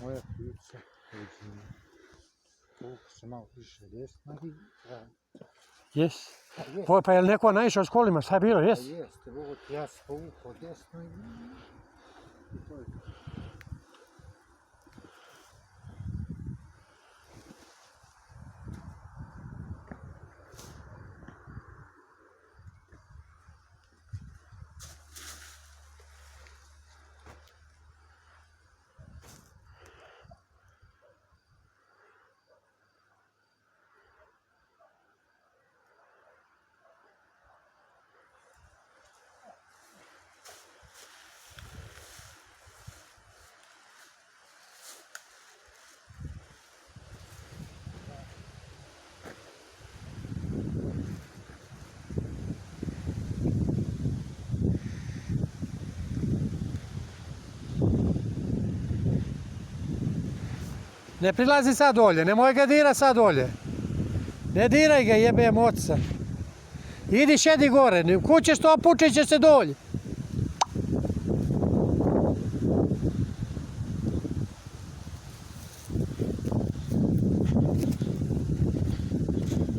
moja pizza, ovdje se malo više desna i Jes. Pa je li neko naišao s kolima, šta je bilo, jes? jeste, ovo ti ja se povukao desno i to je to. Ne prilazi sad dolje, nemoj ga dira sad dolje. Ne diraj ga, jebem oca. Idi šedi gore, kuće što opučit će se dolje.